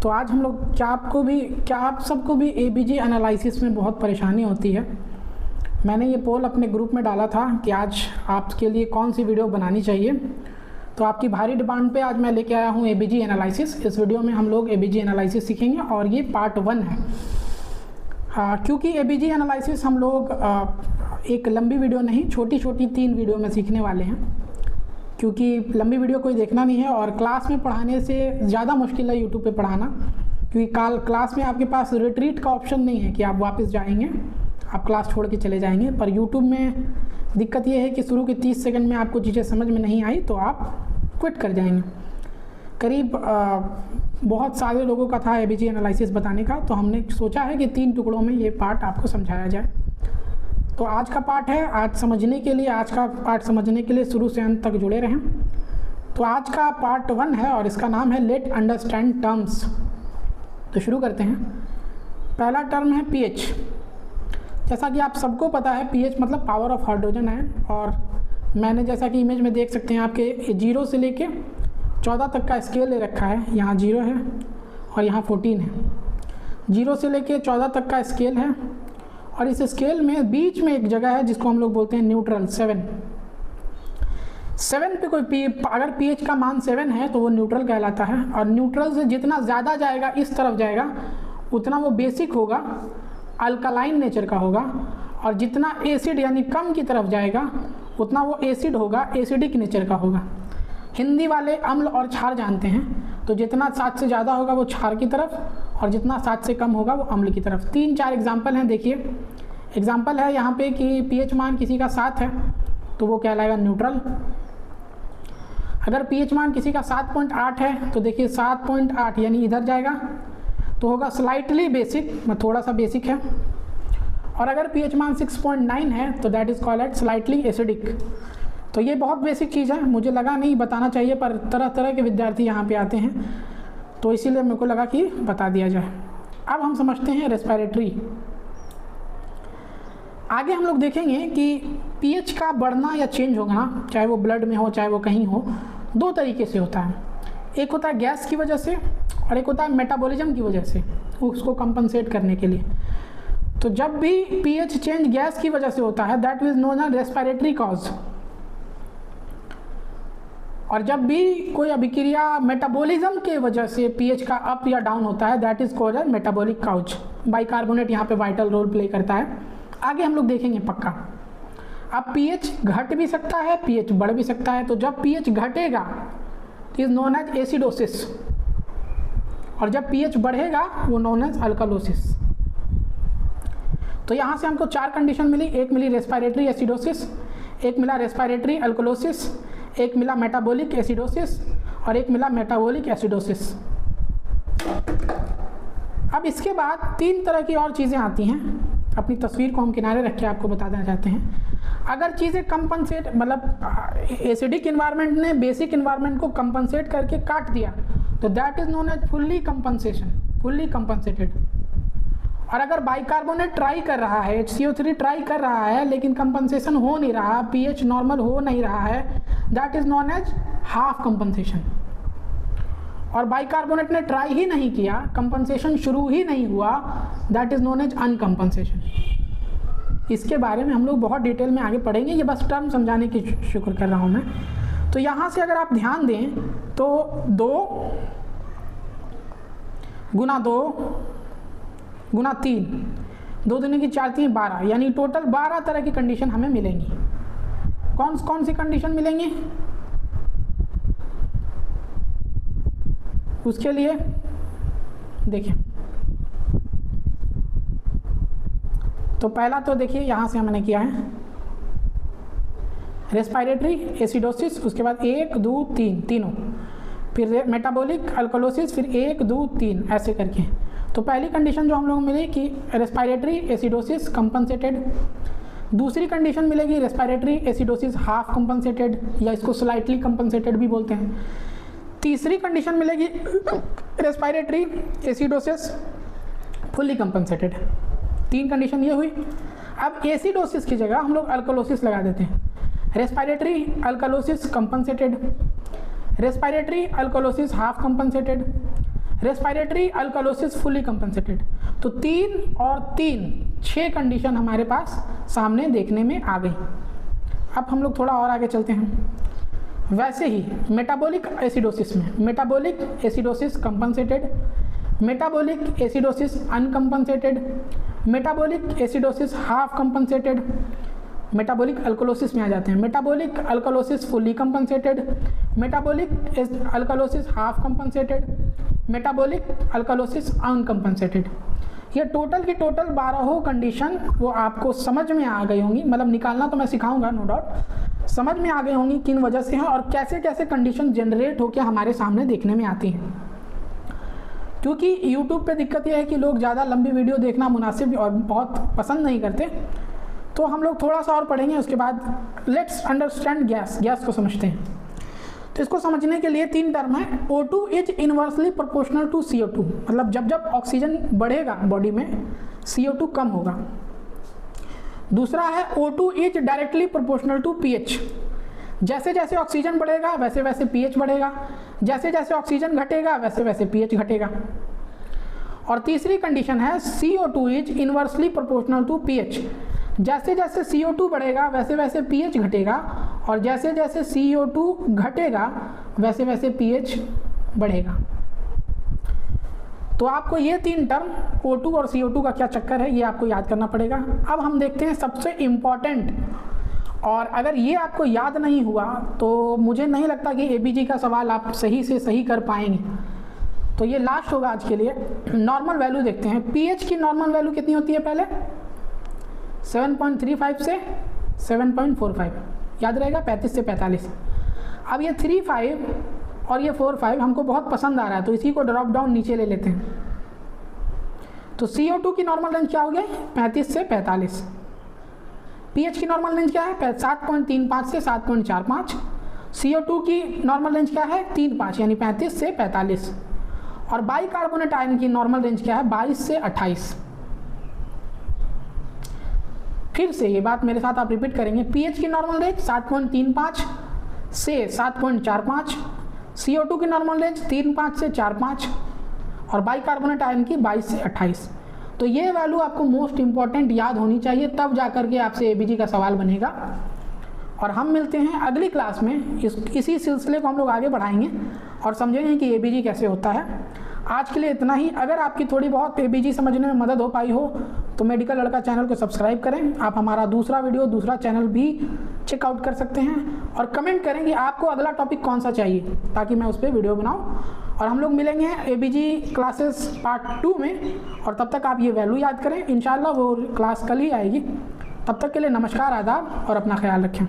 तो आज हम लोग क्या आप सबको भी एबीजी एनालिसिस में बहुत परेशानी होती है। मैंने ये पोल अपने ग्रुप में डाला था कि आज आपके लिए कौन सी वीडियो बनानी चाहिए, तो आपकी भारी डिमांड पे आज मैं लेके आया हूँ एबीजी एनालिसिस। इस वीडियो में हम लोग एबीजी एनालिसिस सीखेंगे और ये पार्ट 1 है। क्योंकि एबीजी एनालिसिस हम लोग एक लंबी वीडियो नहीं, छोटी छोटी 3 वीडियो में सीखने वाले हैं, क्योंकि लंबी वीडियो कोई देखना नहीं है और क्लास में पढ़ाने से ज़्यादा मुश्किल है यूट्यूब पे पढ़ाना, क्योंकि क्लास में आपके पास रिट्रीट का ऑप्शन नहीं है कि आप वापस जाएंगे, आप क्लास छोड़ के चले जाएंगे। पर यूट्यूब में दिक्कत ये है कि शुरू के 30 सेकंड में आपको चीज़ें समझ में नहीं आई तो आप क्विट कर जाएंगे। करीब बहुत सारे लोगों का था एबीजी एनालिसिस बताने का, तो हमने सोचा है कि 3 टुकड़ों में ये पार्ट आपको समझाया जाए। तो आज का पार्ट है, आज का पार्ट समझने के लिए शुरू से अंत तक जुड़े रहें। तो आज का पार्ट 1 है और इसका नाम है लेट अंडरस्टैंड टर्म्स। तो शुरू करते हैं। पहला टर्म है पीएच। जैसा कि आप सबको पता है पीएच मतलब पावर ऑफ हाइड्रोजन आयन, और मैंने जैसा कि इमेज में देख सकते हैं आपके 0 से लेके 14 तक का स्केल ले रखा है। यहाँ 0 है और यहाँ 14 है। 0 से लेके 14 तक का स्केल है और इस स्केल में बीच में एक जगह है जिसको हम लोग बोलते हैं न्यूट्रल। 7 पे कोई अगर पीएच का मान 7 है तो वो न्यूट्रल कहलाता है, और न्यूट्रल से जितना ज़्यादा जाएगा इस तरफ जाएगा उतना वो बेसिक होगा, अल्कालाइन नेचर का होगा, और जितना एसिड यानी कम की तरफ जाएगा उतना वो एसिड होगा, एसिडिक नेचर का होगा। हिंदी वाले अम्ल और क्षार जानते हैं, तो जितना 7 से ज़्यादा होगा वो क्षार की तरफ और जितना 7 से कम होगा वो अम्ल की तरफ। 3-4 एग्जाम्पल हैं। देखिए एग्जाम्पल है यहाँ पे कि पीएच मान किसी का 7 है तो वो कहलाएगा न्यूट्रल। अगर पीएच मान किसी का 7.8 है तो देखिए 7.8 यानी इधर जाएगा तो होगा स्लाइटली बेसिक, थोड़ा सा बेसिक है। और अगर पीएच मान 6.9 है तो that is called slightly acidic. तो ये बहुत बेसिक चीज़ है, मुझे लगा नहीं बताना चाहिए, पर तरह तरह के विद्यार्थी यहाँ पे आते हैं तो इसीलिए मेरे को लगा कि बता दिया जाए। अब हम समझते हैं रेस्पिरेटरी। आगे हम लोग देखेंगे कि पीएच का बढ़ना या चेंज होना, चाहे वो ब्लड में हो चाहे वो कहीं हो, 2 तरीके से होता है। एक होता है गैस की वजह से और एक होता है मेटाबॉलिज्म की वजह से, उसको कंपनसेट करने के लिए। तो जब भी पीएच चेंज गैस की वजह से होता है that is known as respiratory cause, और जब भी कोई अभिक्रिया मेटाबॉलिज्म के वजह से पीएच का अप या डाउन होता है that is called as metabolic cause. Bicarbonate यहाँ पे वाइटल रोल प्ले करता है, आगे हम लोग देखेंगे पक्का। अब पीएच घट भी सकता है, पीएच बढ़ भी सकता है। तो जब पीएच घटेगा इज नोन एज एसिडोसिस, और जब पीएच बढ़ेगा वो नोन एज अल्कालोसिस। तो यहाँ से हमको 4 कंडीशन मिली। एक मिली रेस्पिरेटरी एसिडोसिस, एक मिला रेस्पिरेटरी अल्कालोसिस, एक मिला मेटाबॉलिक एसिडोसिस और एक मिला मेटाबॉलिक एसिडोसिस। अब इसके बाद 3 तरह की और चीज़ें आती हैं। अपनी तस्वीर को हम किनारे रख के आपको बताना चाहते हैं। अगर चीज़ें कंपनसेट मतलब एसिडिक इन्वायरमेंट ने बेसिक इन्वायरमेंट को कंपनसेट करके काट दिया तो that is known as fully compensation, fully compensated. और अगर बाइकार्बोनेट ट्राई कर रहा है, HCO3 ट्राई कर रहा है लेकिन कंपनसेशन हो नहीं रहा, पीएच नॉर्मल हो नहीं रहा है, that is known as half compensation. और बाइकार्बोनेट ने ट्राई ही नहीं किया, कंपनसेशन शुरू ही नहीं हुआ, that is known as uncompensation. इसके बारे में हम लोग बहुत डिटेल में आगे पढ़ेंगे, ये बस टर्म समझाने की शुक्र कर रहा हूँ मैं। तो यहाँ से अगर आप ध्यान दें तो 2 गुना 2 गुना 3, 2 दूनी की 4 3 12, यानी टोटल 12 तरह की कंडीशन हमें मिलेंगी। कौन कौन सी कंडीशन मिलेंगी उसके लिए देखिए। तो पहला तो देखिए यहाँ से हमने किया है रेस्पिरेटरी एसिडोसिस, उसके बाद 1 2 3 तीनों, फिर मेटाबॉलिक अल्कालोसिस, फिर 1 2 3 ऐसे करके। तो पहली कंडीशन जो हम लोग मिली कि रेस्पिरेटरी एसिडोसिस कंपनसेटेड। दूसरी कंडीशन मिलेगी रेस्पिरेटरी एसिडोसिस हाफ कंपनसेटेड, या इसको स्लाइटली कंपनसेटेड भी बोलते हैं। तीसरी कंडीशन मिलेगी respiratory acidosis fully compensated. 3 condition ये हुई। अब एसिडोसिस की जगह हम लोग अल्कालोसिस लगा देते हैं। Respiratory alkalosis compensated, respiratory alkalosis half compensated, respiratory alkalosis fully compensated. तो 3 और 3 6 कंडीशन हमारे पास सामने देखने में आ गई। अब हम लोग थोड़ा और आगे चलते हैं। वैसे ही मेटाबॉलिक एसिडोसिस में metabolic acidosis compensated, metabolic acidosis uncompensated, metabolic acidosis half compensated, metabolic alkalosis में आ जाते हैं। Metabolic alkalosis fully compensated, metabolic alkalosis half compensated, metabolic alkalosis uncompensated. ये टोटल की टोटल 12 कंडीशन वो आपको समझ में आ गई होंगी, मतलब निकालना तो मैं सिखाऊंगा नो डाउट, समझ में आ गई होंगी किन वजह से है और कैसे कैसे कंडीशन जनरेट होकर हमारे सामने देखने में आती हैं। क्योंकि YouTube पे दिक्कत यह है कि लोग ज़्यादा लंबी वीडियो देखना मुनासिब और बहुत पसंद नहीं करते, तो हम लोग थोड़ा सा और पढ़ेंगे, उसके बाद लेट्स अंडरस्टैंड गैस को समझते हैं। तो इसको समझने के लिए 3 टर्म है। O2 is inversely proportional to CO2, मतलब जब जब ऑक्सीजन बढ़ेगा बॉडी में CO2 कम होगा। दूसरा है O2 is directly proportional to pH, जैसे जैसे ऑक्सीजन बढ़ेगा वैसे वैसे pH बढ़ेगा, जैसे जैसे ऑक्सीजन घटेगा वैसे वैसे pH घटेगा। और तीसरी कंडीशन है CO2 is inversely proportional to pH, जैसे जैसे CO2 बढ़ेगा वैसे वैसे pH घटेगा, और जैसे जैसे CO2 घटेगा वैसे वैसे pH बढ़ेगा। तो आपको ये 3 टर्म O2 और CO2 का क्या चक्कर है ये आपको याद करना पड़ेगा। अब हम देखते हैं सबसे इम्पॉर्टेंट, और अगर ये आपको याद नहीं हुआ तो मुझे नहीं लगता कि ABG का सवाल आप सही से सही कर पाएंगे। तो ये लास्ट होगा आज के लिए। नॉर्मल वैल्यू देखते हैं। pH की नॉर्मल वैल्यू कितनी होती है? पहले 7.35 से 7.45, याद रहेगा, 35 से 45। अब ये 35 और ये 45 हमको बहुत पसंद आ रहा है, तो इसी को ड्रॉप डाउन नीचे ले लेते हैं। तो CO2 की नॉर्मल रेंज क्या हो गया? 35 से 45। pH की नॉर्मल रेंज क्या है? 7.35 से 7.45। CO2 की नॉर्मल रेंज क्या है? 3.5 यानी 35 से 45। और बाइकार्बोनेट आयन की नॉर्मल रेंज क्या है? 22 से 28। फिर से ये बात मेरे साथ आप रिपीट करेंगे। pH की नॉर्मल रेंज 7.35 से 7.45, CO2 की नॉर्मल रेंज 3.5 से 4.5 और बाइकार्बोनेट आयन की 22 से 28। तो ये वैल्यू आपको मोस्ट इंपॉर्टेंट याद होनी चाहिए, तब जाकर के आपसे ABG का सवाल बनेगा। और हम मिलते हैं अगली क्लास में, इसी सिलसिले को हम लोग आगे बढ़ाएंगे और समझेंगे कि ABG कैसे होता है। आज के लिए इतना ही। अगर आपकी थोड़ी बहुत ABG समझने में मदद हो पाई हो तो मेडिकल लड़का चैनल को सब्सक्राइब करें। आप हमारा दूसरा वीडियो, दूसरा चैनल भी चेकआउट कर सकते हैं और कमेंट करें कि आपको अगला टॉपिक कौन सा चाहिए, ताकि मैं उस पर वीडियो बनाऊं। और हम लोग मिलेंगे ABG क्लासेस पार्ट 2 में, और तब तक आप ये वैल्यू याद करें। इंशाल्लाह वो क्लास कल ही आएगी। तब तक के लिए नमस्कार, आदाब और अपना ख्याल रखें।